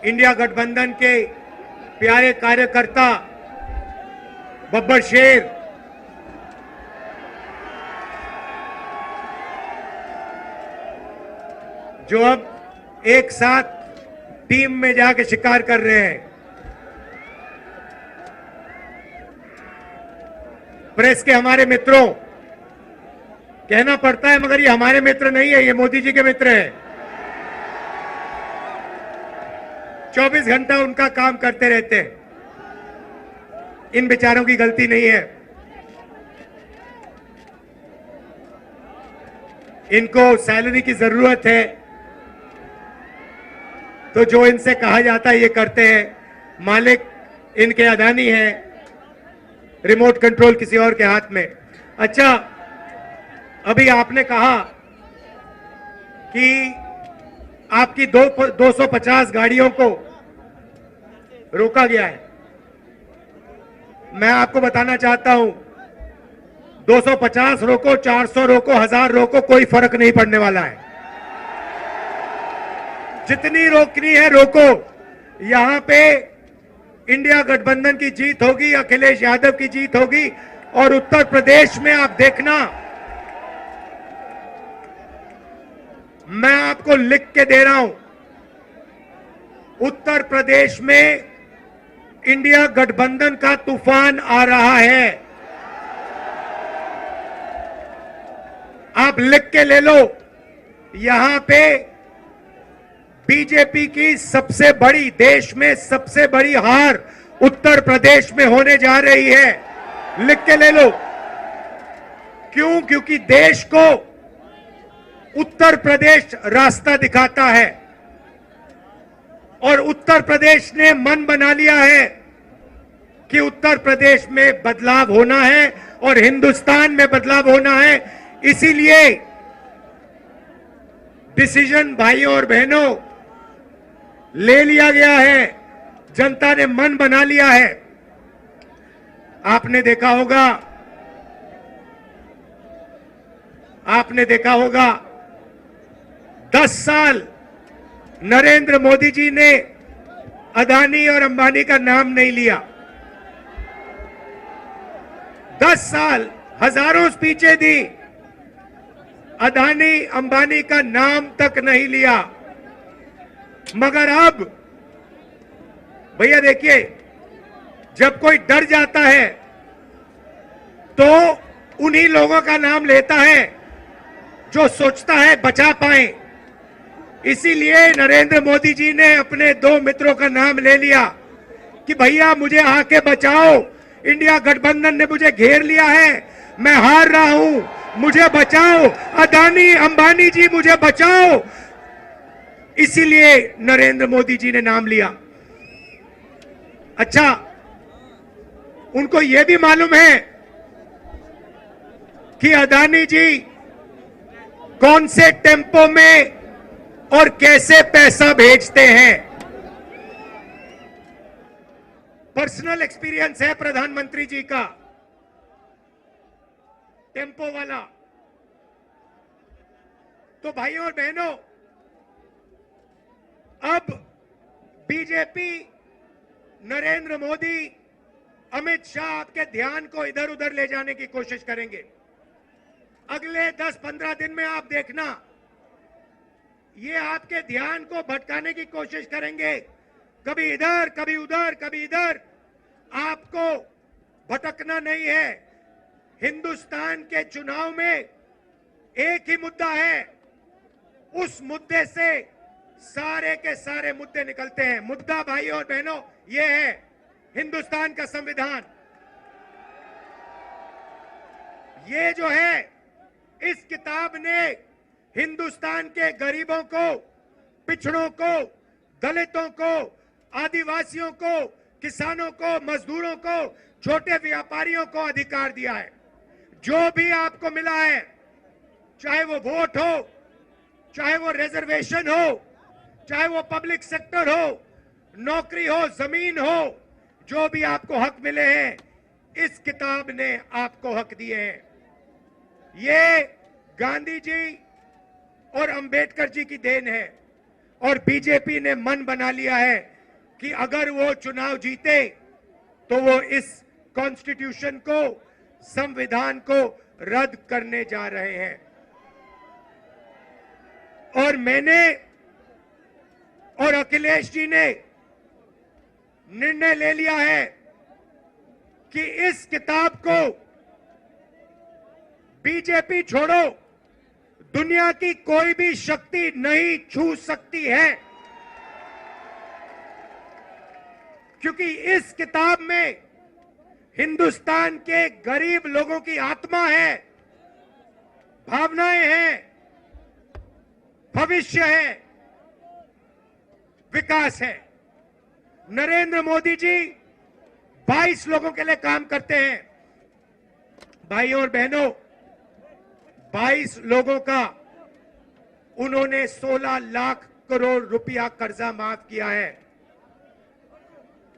India गठबंधन के प्यारे कार्यकर्ता बब्बर शेर, जो अब एक साथ टीम में जाके शिकार कर रहे हैं। प्रेस के हमारे मित्रों, कहना पड़ता है मगर ये हमारे मित्र नहीं है, ये मोदी जी के मित्र हैं। 24 घंटा उनका काम करते रहते हैं। इन बेचारों की गलती नहीं है। इनको सैलरी की जरूरत है तो जो इनसे कहा जाता है ये करते हैं। मालिक इनके अदानी है, रिमोट कंट्रोल किसी और के हाथ में। अच्छा, अभी आपने कहा कि आपकी 250 गाड़ियों को रोका गया है। मैं आपको बताना चाहता हूं, 250 रोको, 400 रोको, 1000 रोको, कोई फर्क नहीं पड़ने वाला है। जितनी रोकनी है रोको। यहां पे इंडिया गठबंधन की जीत होगी, अखिलेश यादव की जीत होगी। और उत्तर प्रदेश में आप देखना, मैं आपको लिख के दे रहा हूं, उत्तर प्रदेश में इंडिया गठबंधन का तूफान आ रहा है। आप लिख के ले लो। यहां पे बीजेपी की सबसे बड़ी, देश में सबसे बड़ी हार उत्तर प्रदेश में होने जा रही है। लिख के ले लो। क्यों? क्योंकि देश को उत्तर प्रदेश रास्ता दिखाता है और उत्तर प्रदेश ने मन बना लिया है कि उत्तर प्रदेश में बदलाव होना है और हिंदुस्तान में बदलाव होना है। इसीलिए डिसीजन भाइयों और बहनों ले लिया गया है। जनता ने मन बना लिया है। आपने देखा होगा 10 साल नरेंद्र मोदी जी ने अदानी और अंबानी का नाम नहीं लिया। 10 साल हजारों स्पीचें दी, अदानी अंबानी का नाम तक नहीं लिया। मगर अब भैया देखिए, जब कोई डर जाता है तो उन्हीं लोगों का नाम लेता है जो सोचता है बचा पाए। इसीलिए नरेंद्र मोदी जी ने अपने 2 मित्रों का नाम ले लिया कि भैया मुझे आके बचाओ, इंडिया गठबंधन ने मुझे घेर लिया है, मैं हार रहा हूं, मुझे बचाओ, अदानी अंबानी जी मुझे बचाओ। इसीलिए नरेंद्र मोदी जी ने नाम लिया। अच्छा, उनको यह भी मालूम है कि अदानी जी कौन से टेम्पो में और कैसे पैसा भेजते हैं। पर्सनल एक्सपीरियंस है प्रधानमंत्री जी का, टेम्पो वाला। तो भाइयों और बहनों, अब बीजेपी, नरेंद्र मोदी, अमित शाह आपके ध्यान को इधर उधर ले जाने की कोशिश करेंगे। अगले 10-15 दिन में आप देखना, ये आपके ध्यान को भटकाने की कोशिश करेंगे। कभी इधर, कभी उधर, कभी इधर। आपको भटकना नहीं है। हिंदुस्तान के चुनाव में एक ही मुद्दा है, उस मुद्दे से सारे के सारे मुद्दे निकलते हैं। मुद्दा भाइयों और बहनों ये है हिंदुस्तान का संविधान। ये जो है, इस किताब ने हिंदुस्तान के गरीबों को, पिछड़ों को, दलितों को, आदिवासियों को, किसानों को, मजदूरों को, छोटे व्यापारियों को अधिकार दिया है। जो भी आपको मिला है, चाहे वो वोट हो, चाहे वो रिजर्वेशन हो, चाहे वो पब्लिक सेक्टर हो, नौकरी हो, जमीन हो, जो भी आपको हक मिले हैं, इस किताब ने आपको हक दिए हैं। ये गांधी जी और अंबेडकर जी की देन है और बीजेपी ने मन बना लिया है कि अगर वो चुनाव जीते तो वो इस कॉन्स्टिट्यूशन को, संविधान को रद्द करने जा रहे हैं। और मैंने और अखिलेश जी ने निर्णय ले लिया है कि इस किताब को बीजेपी छोड़ो दुनिया की कोई भी शक्ति नहीं छू सकती है, क्योंकि इस किताब में हिंदुस्तान के गरीब लोगों की आत्मा है, भावनाएं हैं, भविष्य है, विकास है। नरेंद्र मोदी जी 22 लोगों के लिए काम करते हैं। भाइयों और बहनों, 22 लोगों का उन्होंने 16 लाख करोड़ रुपया कर्जा माफ किया है।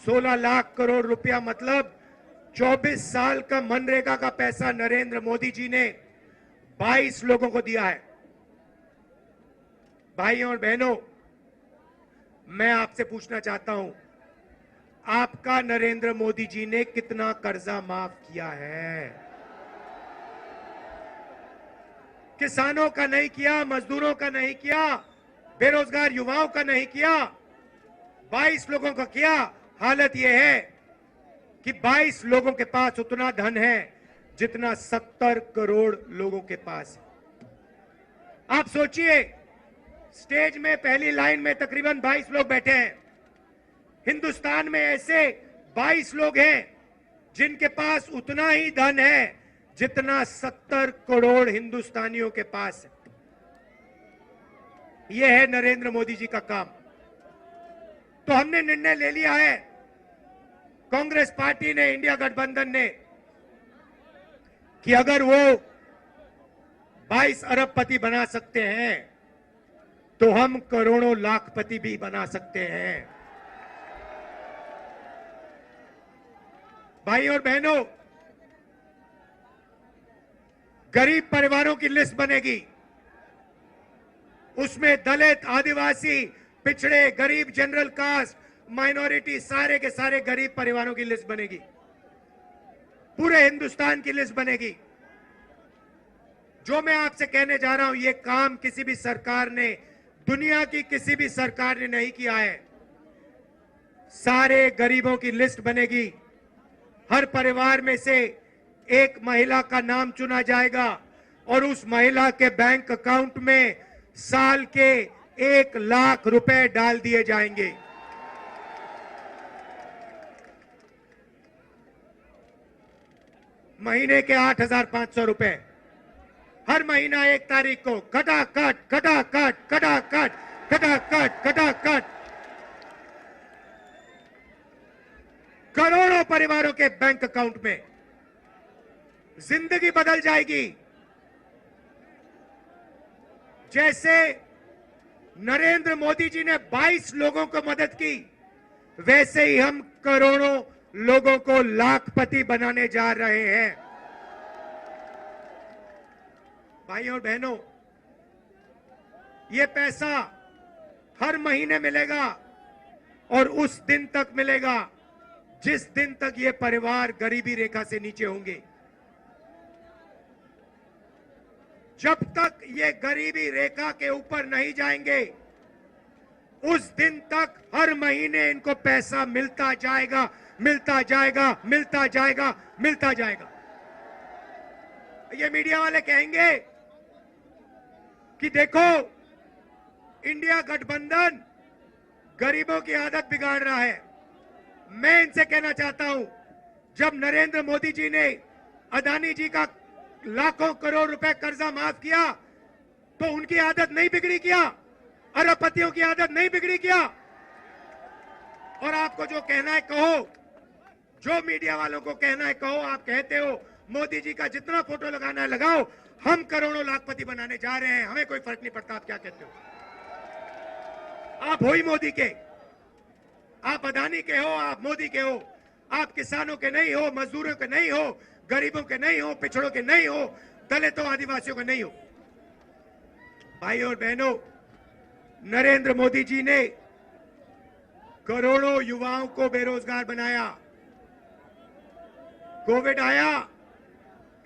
16 लाख करोड़ रुपया मतलब 24 साल का मनरेगा का पैसा नरेंद्र मोदी जी ने 22 लोगों को दिया है। भाइयों और बहनों, मैं आपसे पूछना चाहता हूं, आपका नरेंद्र मोदी जी ने कितना कर्जा माफ किया है? किसानों का नहीं किया, मजदूरों का नहीं किया, बेरोजगार युवाओं का नहीं किया, 22 लोगों का किया। हालत यह है कि 22 लोगों के पास उतना धन है जितना 70 करोड़ लोगों के पास है। आप सोचिए, स्टेज में पहली लाइन में तकरीबन 22 लोग बैठे हैं। हिंदुस्तान में ऐसे 22 लोग हैं जिनके पास उतना ही धन है जितना 70 करोड़ हिंदुस्तानियों के पास है। यह है नरेंद्र मोदी जी का काम। तो हमने निर्णय ले लिया है, कांग्रेस पार्टी ने, इंडिया गठबंधन ने, कि अगर वो 22 अरबपति बना सकते हैं तो हम करोड़ों लाखपति भी बना सकते हैं। भाइयों और बहनों, गरीब परिवारों की लिस्ट बनेगी। उसमें दलित, आदिवासी, पिछड़े, गरीब, जनरल कास्ट, माइनॉरिटी, सारे के सारे गरीब परिवारों की लिस्ट बनेगी। पूरे हिंदुस्तान की लिस्ट बनेगी। जो मैं आपसे कहने जा रहा हूं, यह काम किसी भी सरकार ने, दुनिया की किसी भी सरकार ने नहीं किया है। सारे गरीबों की लिस्ट बनेगी। हर परिवार में से एक महिला का नाम चुना जाएगा और उस महिला के बैंक अकाउंट में साल के 1 लाख रुपए डाल दिए जाएंगे। महीने के 8,500 रुपए हर महीना 1 तारीख को खटाखट खटाखट खटाखट खटाखट खटाखट करोड़ों परिवारों के बैंक अकाउंट में। जिंदगी बदल जाएगी। जैसे नरेंद्र मोदी जी ने 22 लोगों को मदद की, वैसे ही हम करोड़ों लोगों को लाखपति बनाने जा रहे हैं। भाइयों और बहनों, यह पैसा हर महीने मिलेगा और उस दिन तक मिलेगा जिस दिन तक ये परिवार गरीबी रेखा से नीचे होंगे। जब तक ये गरीबी रेखा के ऊपर नहीं जाएंगे, उस दिन तक हर महीने इनको पैसा मिलता जाएगा, मिलता जाएगा, मिलता जाएगा, मिलता जाएगा। ये मीडिया वाले कहेंगे कि देखो, इंडिया गठबंधन गरीबों की आदत बिगाड़ रहा है। मैं इनसे कहना चाहता हूं, जब नरेंद्र मोदी जी ने अदानी जी का लाखों करोड़ रुपए कर्जा माफ किया तो उनकी आदत नहीं बिगड़ी क्या? अरबपतियों की आदत नहीं बिगड़ी क्या? और आपको जो कहना है कहो, जो मीडिया वालों को कहना है कहो। आप कहते हो मोदी जी का जितना फोटो लगाना है लगाओ, हम करोड़ों लाखपति बनाने जा रहे हैं, हमें कोई फर्क नहीं पड़ता। आप क्या कहते हो? आप हो ही मोदी के, आप अदानी के हो, आप मोदी के हो। आप किसानों के नहीं हो, मजदूरों के नहीं हो, गरीबों के नहीं हो, पिछड़ों के नहीं हो, दलितों, आदिवासियों के नहीं हो। भाइयों और बहनों, नरेंद्र मोदी जी ने करोड़ों युवाओं को बेरोजगार बनाया। कोविड आया,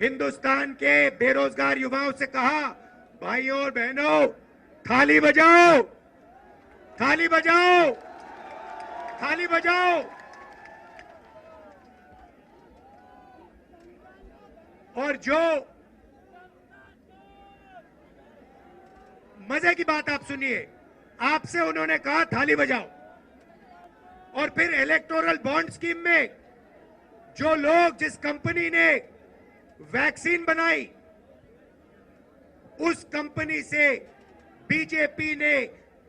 हिंदुस्तान के बेरोजगार युवाओं से कहा, भाइयों और बहनों, थाली बजाओ, थाली बजाओ, थाली बजाओ। और जो मजे की बात आप सुनिए, आपसे उन्होंने कहा थाली बजाओ, और फिर इलेक्टोरल बॉन्ड स्कीम में जो लोग, जिस कंपनी ने वैक्सीन बनाई, उस कंपनी से बीजेपी ने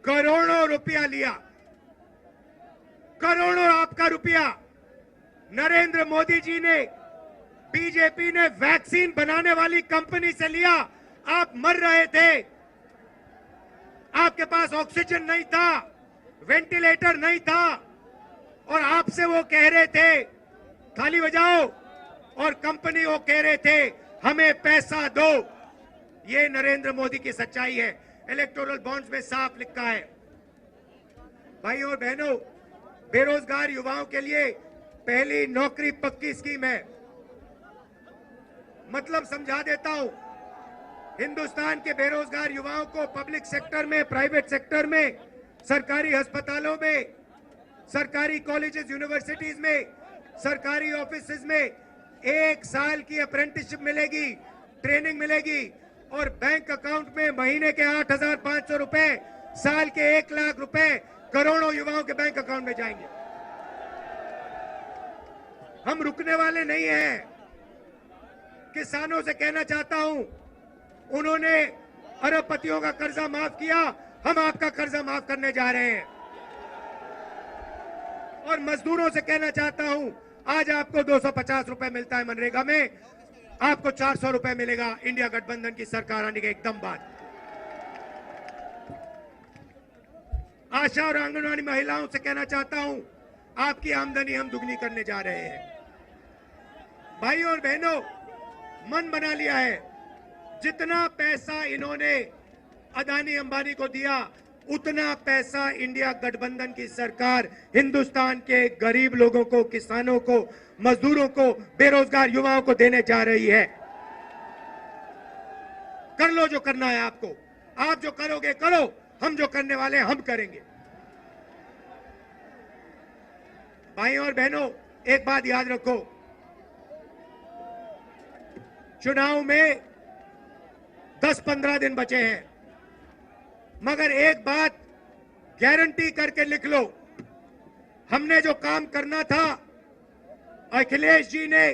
करोड़ों रुपया लिया। करोड़ों आपका रुपया नरेंद्र मोदी जी ने, बीजेपी ने वैक्सीन बनाने वाली कंपनी से लिया। आप मर रहे थे, आपके पास ऑक्सीजन नहीं था, वेंटिलेटर नहीं था, और आपसे वो कह रहे थे थाली बजाओ, और कंपनी वो कह रहे थे हमें पैसा दो। ये नरेंद्र मोदी की सच्चाई है। इलेक्टोरल बॉन्ड्स में साफ लिखा है। भाइयों और बहनों, बेरोजगार युवाओं के लिए पहली नौकरी पक्की स्कीम है। मतलब समझा देता हूं, हिंदुस्तान के बेरोजगार युवाओं को पब्लिक सेक्टर में, प्राइवेट सेक्टर में, सरकारी अस्पतालों में, सरकारी कॉलेजेस, यूनिवर्सिटीज में, सरकारी ऑफिसेज में 1 साल की अप्रेंटिसशिप मिलेगी, ट्रेनिंग मिलेगी, और बैंक अकाउंट में महीने के 8,500 रुपए, साल के 1 लाख रुपए करोड़ों युवाओं के बैंक अकाउंट में जाएंगे। हम रुकने वाले नहीं हैं। किसानों से कहना चाहता हूं, उन्होंने अरबपतियों का कर्जा माफ किया, हम आपका कर्जा माफ करने जा रहे हैं। और मजदूरों से कहना चाहता हूं, आज आपको 250 रुपए मिलता है मनरेगा में, आपको 400 रुपए मिलेगा इंडिया गठबंधन की सरकार आने के एकदम बाद। आशा और आंगनवाड़ी महिलाओं से कहना चाहता हूं, आपकी आमदनी हम दुगनी करने जा रहे हैं। भाइयों और बहनों, मन बना लिया है, जितना पैसा इन्होंने अदानी अंबानी को दिया, उतना पैसा इंडिया गठबंधन की सरकार हिंदुस्तान के गरीब लोगों को, किसानों को, मजदूरों को, बेरोजगार युवाओं को देने जा रही है। कर लो जो करना है आपको, आप जो करोगे करो, हम जो करने वाले हैं हम करेंगे। भाइयों और बहनों, एक बात याद रखो, चुनाव में 10-15 दिन बचे हैं, मगर एक बात गारंटी करके लिख लो, हमने जो काम करना था, अखिलेश जी ने,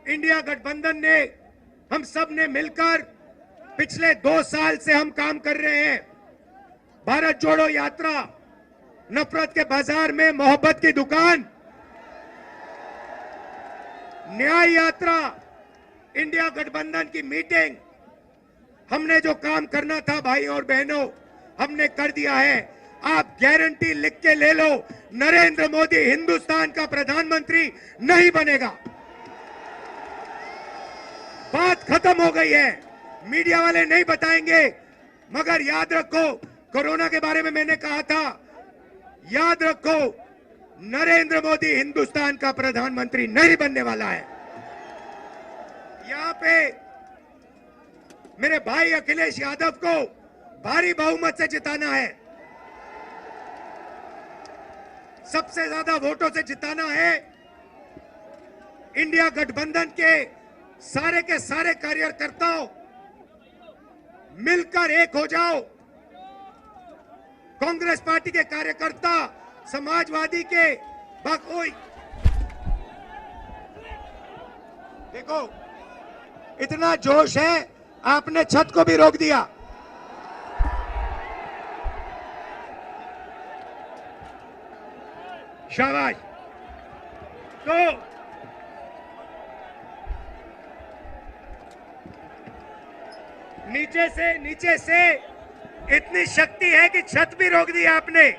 इंडिया गठबंधन ने, हम सब ने मिलकर पिछले 2 साल से हम काम कर रहे हैं। भारत जोड़ो यात्रा, नफरत के बाजार में मोहब्बत की दुकान, न्याय यात्रा, इंडिया गठबंधन की मीटिंग, हमने जो काम करना था भाइयों और बहनों, हमने कर दिया है। आप गारंटी लिख के ले लो, नरेंद्र मोदी हिंदुस्तान का प्रधानमंत्री नहीं बनेगा। बात खत्म हो गई है, मीडिया वाले नहीं बताएंगे, मगर याद रखो, कोरोना के बारे में मैंने कहा था, याद रखो, नरेंद्र मोदी हिंदुस्तान का प्रधानमंत्री नहीं बनने वाला है। यहां पे मेरे भाई अखिलेश यादव को भारी बहुमत से जिताना है, सबसे ज्यादा वोटों से जिताना है। इंडिया गठबंधन के सारे कार्यकर्ताओं मिलकर एक हो जाओ। कांग्रेस पार्टी के कार्यकर्ता, समाजवादी के, देखो इतना जोश है, आपने छत को भी रोक दिया। शाबाश। तो नीचे से इतनी शक्ति है कि छत भी रोक दी आपने।